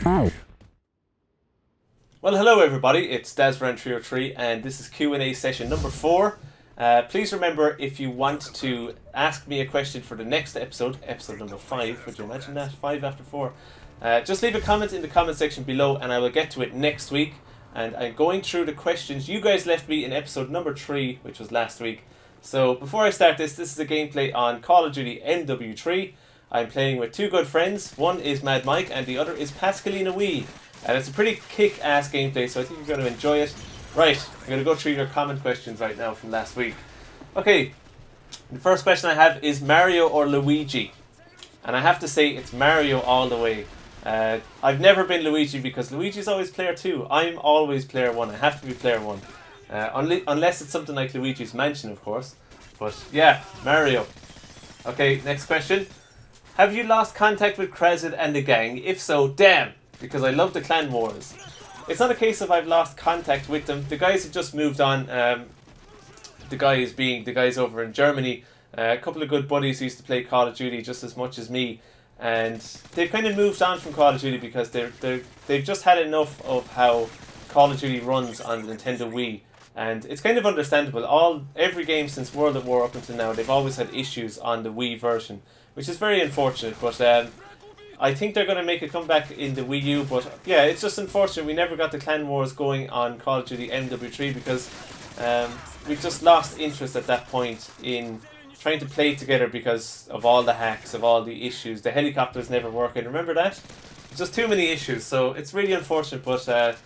Well, hello everybody, it's MW3 and this is Q&A session number 4. Please remember, if you want to ask me a question for the next episode, episode number 5, would you imagine that? 5 after 4. Just leave a comment in the comment section below and I will get to it next week. And I'm going through the questions you guys left me in episode number 3, which was last week. So before I start this is a gameplay on Call of Duty MW3. I'm playing with two good friends. One is Mad Mike and the other is Pascalina Wii. And it's a pretty kick-ass gameplay, so I think you're going to enjoy it. Right, I'm going to go through your comment questions right now from last week. Okay, the first question I have is Mario or Luigi? And I have to say it's Mario all the way. I've never been Luigi because Luigi's always player 2. I'm always player 1. I have to be player 1. Unless it's something like Luigi's Mansion, of course. But yeah, Mario. Okay, next question. Have you lost contact with Krazid and the gang? If so, damn, because I love the clan wars. It's not a case of I've lost contact with them. The guys have just moved on. The guys being the guys over in Germany. A couple of good buddies who used to play Call of Duty just as much as me. And they've kind of moved on from Call of Duty because they've just had enough of how Call of Duty runs on the Nintendo Wii. And it's kind of understandable. Every game since World at War up until now, they've always had issues on the Wii version, which is very unfortunate. But I think they're going to make a comeback in the Wii U. But yeah, it's just unfortunate we never got the clan wars going on Call of Duty MW3 because we just lost interest at that point in trying to play together because of all the hacks, of all the issues. The helicopters never working. Remember that? Just too many issues. So it's really unfortunate, but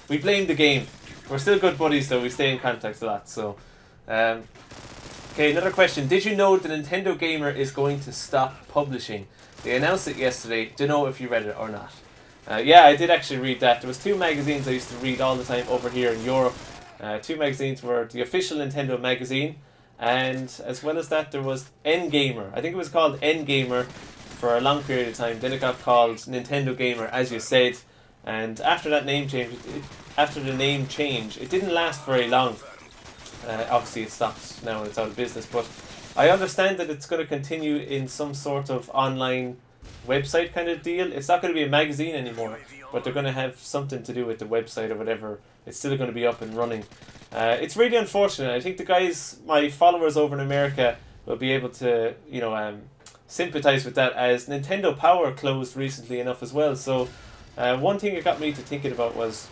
we blame the game. We're still good buddies though. We stay in contact a lot. So, okay, another question. Did you know the Nintendo Gamer is going to stop publishing? They announced it yesterday. Don't know if you read it or not. Yeah, I did actually read that. There was two magazines I used to read all the time over here in Europe. Two magazines were the official Nintendo magazine, and as well as that there was N-Gamer. I think it was called N-Gamer for a long period of time. Then it got called Nintendo Gamer, as you said. And after that name change, it didn't last very long. Obviously it stopped now and it's out of business, but I understand that it's going to continue in some sort of online website kind of deal. It's not going to be a magazine anymore, but they're going to have something to do with the website or whatever. It's still going to be up and running. It's really unfortunate. I think the guys, my followers over in America, will be able to, sympathize with that, as Nintendo Power closed recently enough as well. So one thing it got me to thinking about was,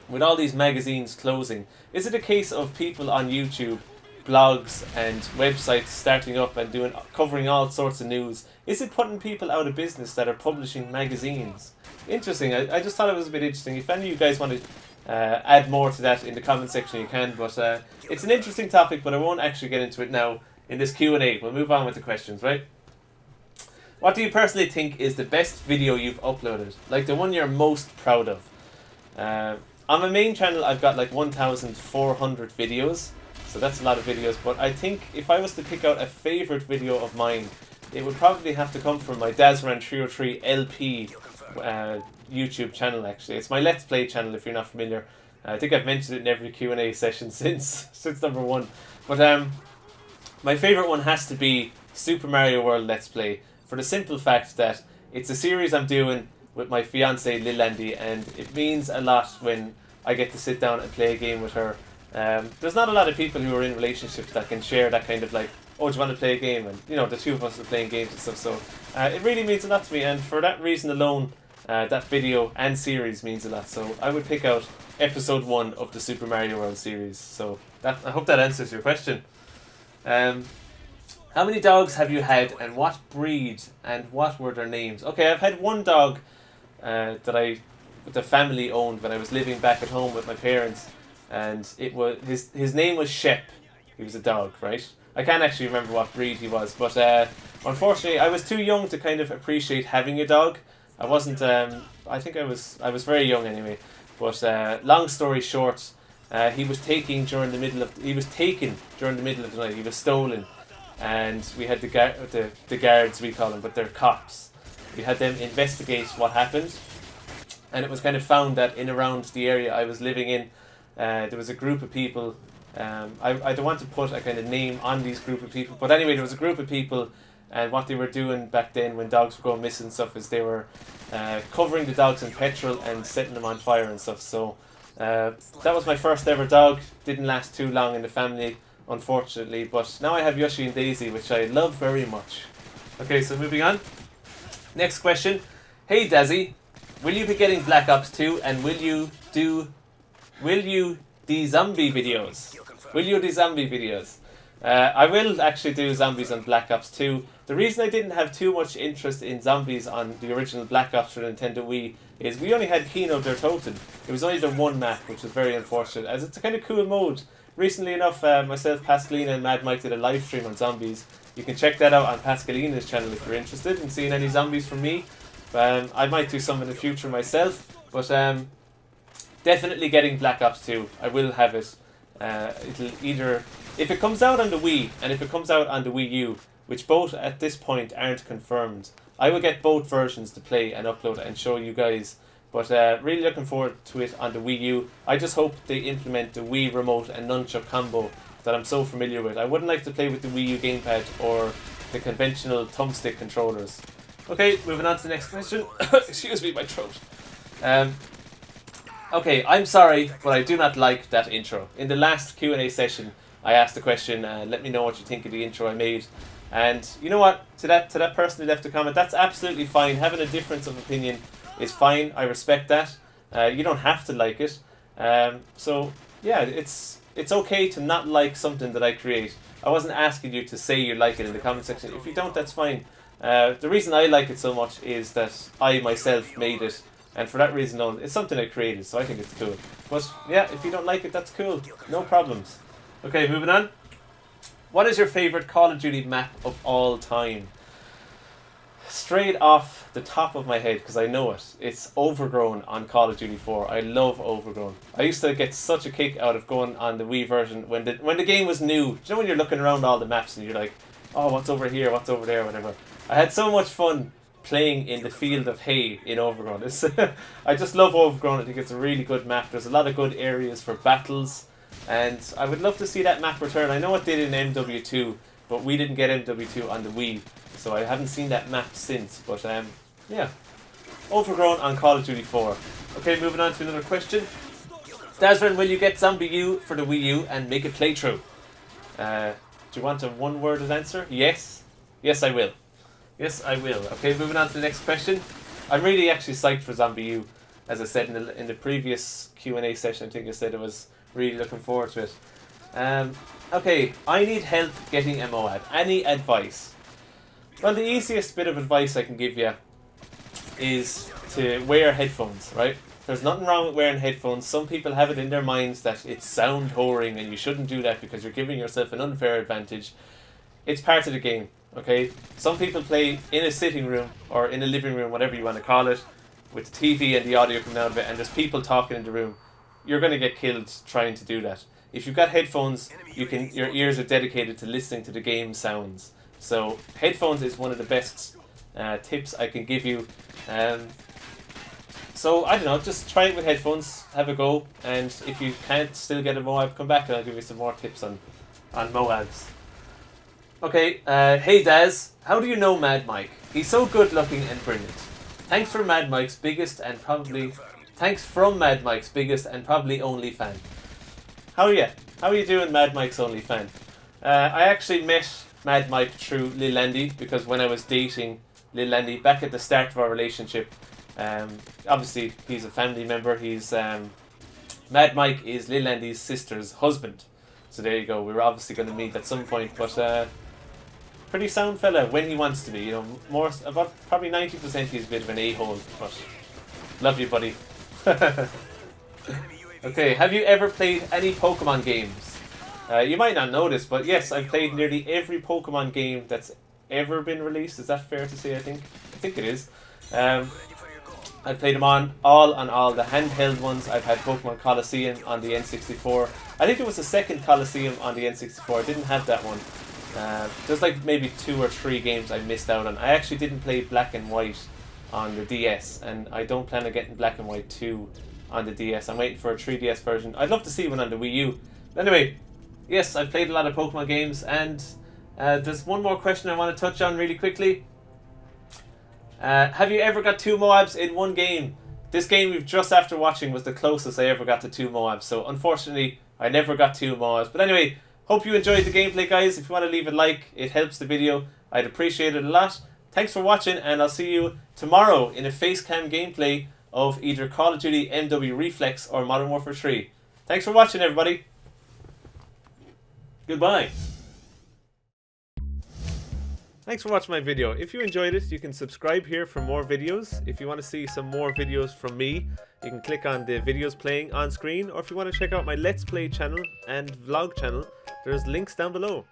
with all these magazines closing, is it a case of people on YouTube, blogs and websites starting up and covering all sorts of news? Is it putting people out of business that are publishing magazines? Interesting. I just thought it was a bit interesting. If any of you guys want to add more to that in the comment section, you can. But it's an interesting topic, but I won't actually get into it now in this Q&A. We'll move on with the questions, right? What do you personally think is the best video you've uploaded? Like the one you're most proud of? On my main channel, I've got like 1,400 videos. So that's a lot of videos. But I think if I was to pick out a favourite video of mine, it would probably have to come from my DazRan303 LP YouTube channel, actually. It's my Let's Play channel, if you're not familiar. I think I've mentioned it in every Q&A session since number 1. But my favourite one has to be Super Mario World Let's Play, for the simple fact that it's a series I'm doing with my fiancée Lilandi, and it means a lot when I get to sit down and play a game with her. There's not a lot of people who are in relationships that can share that kind of like, oh, do you want to play a game? And the two of us are playing games and stuff, so it really means a lot to me, and for that reason alone, that video and series means a lot. So I would pick out episode 1 of the Super Mario World series. So I hope that answers your question. How many dogs have you had, and what breed, and what were their names? Okay, I've had one dog that the family owned when I was living back at home with my parents, and it was his name was Shep. He was a dog, right? I can't actually remember what breed he was, but unfortunately I was too young to kind of appreciate having a dog. I wasn't. I think I was very young anyway. But long story short, he was taken during the middle of the night. He was stolen, and we had the guards, we call them, but they're cops. We had them investigate what happened, and it was kind of found that in around the area I was living in, there was a group of people. I don't want to put a kind of name on these group of people, but anyway, there was a group of people And what they were doing back then when dogs were going missing and stuff is they were covering the dogs in petrol and setting them on fire and stuff. So that was my first ever dog. Didn't last too long in the family, unfortunately. But now I have Yoshi and Daisy, which I love very much. Okay, so moving on. Next question. Hey Dazzy, will you be getting Black Ops 2 and will you do zombie videos? Will you do zombie videos? I will actually do zombies on Black Ops 2. The reason I didn't have too much interest in zombies on the original Black Ops for Nintendo Wii is we only had Kino der Toten. It was only the one map, which was very unfortunate, as it's a kind of cool mode. Recently enough, myself, Pascalina and Mad Mike did a live stream on zombies. You can check that out on Pascalina's channel if you're interested in seeing any zombies from me. I might do some in the future myself, but definitely getting Black Ops 2. I will have it. It'll either, if it comes out on the Wii and if it comes out on the Wii U, which both at this point aren't confirmed, I will get both versions to play and upload and show you guys. But really looking forward to it on the Wii U. I just hope they implement the Wii remote and nunchuck combo that I'm so familiar with. I wouldn't like to play with the Wii U gamepad or the conventional thumbstick controllers. Okay, moving on to the next question. Excuse me, my throat. Okay, I'm sorry, but I do not like that intro. In the last Q&A session, I asked the question, let me know what you think of the intro I made. And you know what? To that person who left a comment, that's absolutely fine. Having a difference of opinion is fine. I respect that. You don't have to like it. So yeah, it's okay to not like something that I create. I wasn't asking you to say you like it in the comment section. If you don't, that's fine. The reason I like it so much is that I myself made it, and for that reason alone, it's something I created, so I think it's cool. But yeah, if you don't like it, that's cool. No problems. Okay, moving on. What is your favourite Call of Duty map of all time? Straight off the top of my head, because I know it, it's Overgrown on Call of Duty 4. I love Overgrown. I used to get such a kick out of going on the Wii version when the game was new. Do you know when you're looking around all the maps and you're like, oh, what's over here, what's over there, whatever. I had so much fun playing in the field of hay in Overgrown. I just love Overgrown. I think it's a really good map. There's a lot of good areas for battles, and I would love to see that map return. I know it did in MW2, but we didn't get MW2 on the Wii, so I haven't seen that map since. But yeah, Overgrown on Call of Duty 4. Okay, moving on to another question. Dazran, will you get Zombie U for the Wii U and make a playthrough? Do you want a one-worded answer? Yes. Yes, I will. Yes, I will. Okay, moving on to the next question. I'm really actually psyched for Zombie U. As I said in the previous Q&A session, I think I said I was really looking forward to it. Okay, I need help getting a MOAB. Any advice? Well, the easiest bit of advice I can give you is to wear headphones, right? There's nothing wrong with wearing headphones. Some people have it in their minds that it's sound whoring and you shouldn't do that because you're giving yourself an unfair advantage. It's part of the game, okay? Some people play in a sitting room or in a living room, whatever you want to call it, with the TV and the audio coming out of it, and there's people talking in the room. You're going to get killed trying to do that. If you've got headphones, your ears are dedicated to listening to the game sounds. So headphones is one of the best tips I can give you. So I don't know, just try it with headphones, have a go, and if you can't still get a MOAB, come back and I'll give you some more tips on MOABs. Okay, hey Daz, how do you know Mad Mike? He's so good looking and brilliant. Thanks from Mad Mike's biggest and probably only fan. How are you doing, Mad Mike's only fan? I actually met Mad Mike through Lil Andy, because when I was dating Lil Andy back at the start of our relationship, obviously he's a family member. He's Mad Mike is Lil Andy's sister's husband. So there you go. We were obviously going to meet at some point, but pretty sound fella when he wants to be. You know, more about probably 90% he's a bit of an a-hole, but love you, buddy. Okay, have you ever played any Pokemon games? You might not know this, but yes, I've played nearly every Pokemon game that's ever been released. Is that fair to say? I think it is. I've played them all on the handheld ones. I've had Pokemon Colosseum on the N64. I think there was a second Colosseum on the N64. I didn't have that one. There's like maybe 2 or 3 games I missed out on. I actually didn't play Black and White on the DS, and I don't plan on getting Black and White 2 on the DS. I'm waiting for a 3DS version. I'd love to see one on the Wii U. But anyway, yes, I've played a lot of Pokemon games, and There's one more question I want to touch on really quickly. Have you ever got 2 MOABs in one game? This game we've just after watching was the closest I ever got to 2 MOABs. So unfortunately, I never got 2 MOABs. But anyway, hope you enjoyed the gameplay, guys. If you want to leave a like, it helps the video. I'd appreciate it a lot. Thanks for watching, and I'll see you tomorrow in a facecam gameplay of either Call of Duty MW Reflex or Modern Warfare 3. Thanks for watching, everybody. Goodbye. Thanks for watching my video. If you enjoyed it, you can subscribe here for more videos. If you want to see some more videos from me, you can click on the videos playing on screen, or if you want to check out my Let's Play channel and vlog channel, there's links down below.